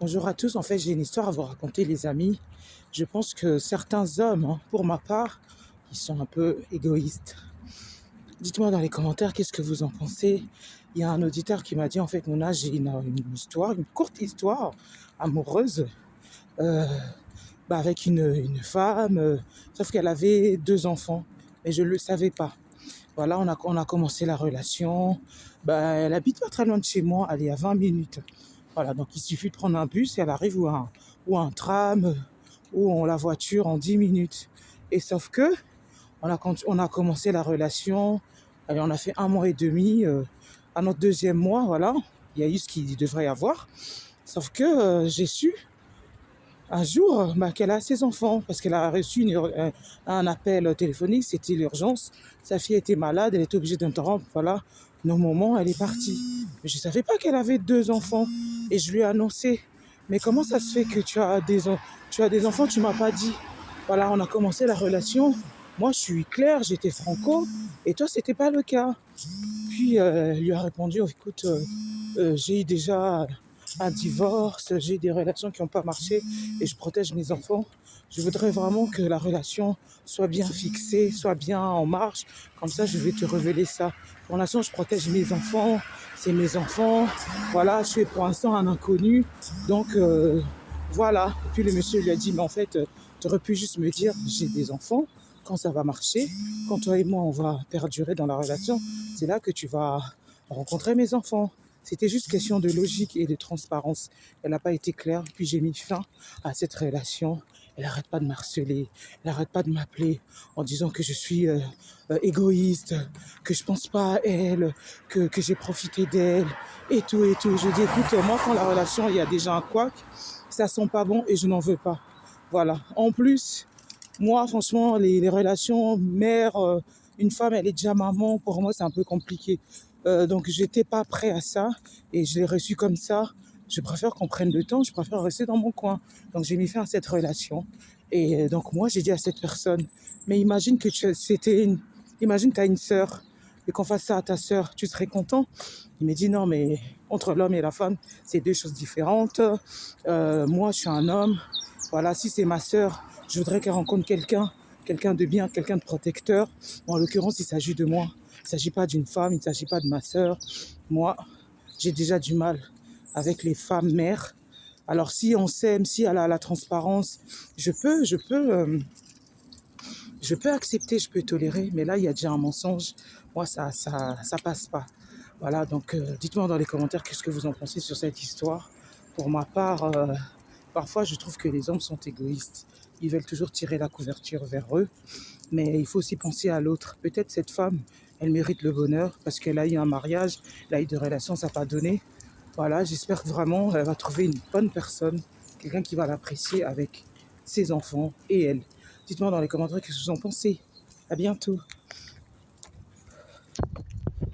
Bonjour à tous, en fait j'ai une histoire à vous raconter les amis. Je pense que certains hommes, pour ma part, ils sont un peu égoïstes. Dites-moi dans les commentaires qu'est-ce que vous en pensez. Il y a un auditeur qui m'a dit en fait mon âge, j'ai une histoire, une courte histoire amoureuse euh, avec une femme, sauf qu'elle avait 2 enfants, mais je ne le savais pas. Voilà, on a commencé la relation. Elle habite pas très loin de chez moi, elle est à 20 minutes. Voilà, donc il suffit de prendre un bus et elle arrive ou un tram ou la voiture en 10 minutes. Et sauf que on a commencé la relation, allez, on a fait 1 mois et demi. À notre deuxième mois, voilà, il y a eu ce qu'il devrait y avoir. Sauf que j'ai su un jour qu'elle a ses enfants parce qu'elle a reçu un appel téléphonique, c'était l'urgence. Sa fille était malade, elle était obligée d'interrompre. Voilà, nos moments, elle est partie. Mais je ne savais pas qu'elle avait 2 enfants et je lui ai annoncé. Mais comment ça se fait que tu as des enfants, tu m'as pas dit. Voilà, on a commencé la relation. Moi, je suis claire, j'étais franco et toi, c'était pas le cas. Puis, elle lui a répondu, oh, écoute, j'ai eu déjà un divorce, j'ai des relations qui n'ont pas marché et je protège mes enfants. Je voudrais vraiment que la relation soit bien fixée, soit bien en marche. Comme ça, je vais te révéler ça. Pour l'instant, je protège mes enfants, c'est mes enfants. Voilà, je suis pour l'instant un inconnu. Donc, voilà. Et puis le monsieur lui a dit, mais en fait, tu aurais pu juste me dire, j'ai des enfants. Quand ça va marcher, quand toi et moi, on va perdurer dans la relation, c'est là que tu vas rencontrer mes enfants. C'était juste question de logique et de transparence. Elle n'a pas été claire, puis j'ai mis fin à cette relation. Elle n'arrête pas de m'harceler, elle n'arrête pas de m'appeler en disant que je suis égoïste, que je pense pas à elle, que j'ai profité d'elle, et tout, et tout. Je dis, écoute, moi, quand la relation, il y a déjà un couac, ça sent pas bon et je n'en veux pas. Voilà. En plus, moi, franchement, les relations mère, une femme, elle est déjà maman. Pour moi, c'est un peu compliqué. Donc, j'étais pas prêt à ça et je l'ai reçu comme ça. Je préfère qu'on prenne le temps. Je préfère rester dans mon coin. Donc, j'ai mis fin à cette relation. Et donc, moi, j'ai dit à cette personne, mais imagine que imagine que tu as une sœur et qu'on fasse ça à ta sœur, tu serais content? Il m'a dit non, mais entre l'homme et la femme, c'est deux choses différentes. Moi, je suis un homme. Voilà, si c'est ma sœur, je voudrais qu'elle rencontre quelqu'un de bien, quelqu'un de protecteur. Bon, en l'occurrence, il s'agit de moi. Il ne s'agit pas d'une femme, il ne s'agit pas de ma sœur. Moi, j'ai déjà du mal avec les femmes mères. Alors si on s'aime, si elle a la transparence, je peux accepter, je peux tolérer, mais là il y a déjà un mensonge. Moi ça passe pas. Voilà, donc dites-moi dans les commentaires qu'est-ce que vous en pensez sur cette histoire. Pour ma part, parfois je trouve que les hommes sont égoïstes. Ils veulent toujours tirer la couverture vers eux, mais il faut aussi penser à l'autre. Peut-être cette femme, elle mérite le bonheur parce qu'elle a eu un mariage, elle a eu des relations, ça n'a pas donné. Voilà, j'espère que vraiment elle va trouver une bonne personne, quelqu'un qui va l'apprécier avec ses enfants et elle. Dites-moi dans les commentaires ce que vous en pensez. À bientôt.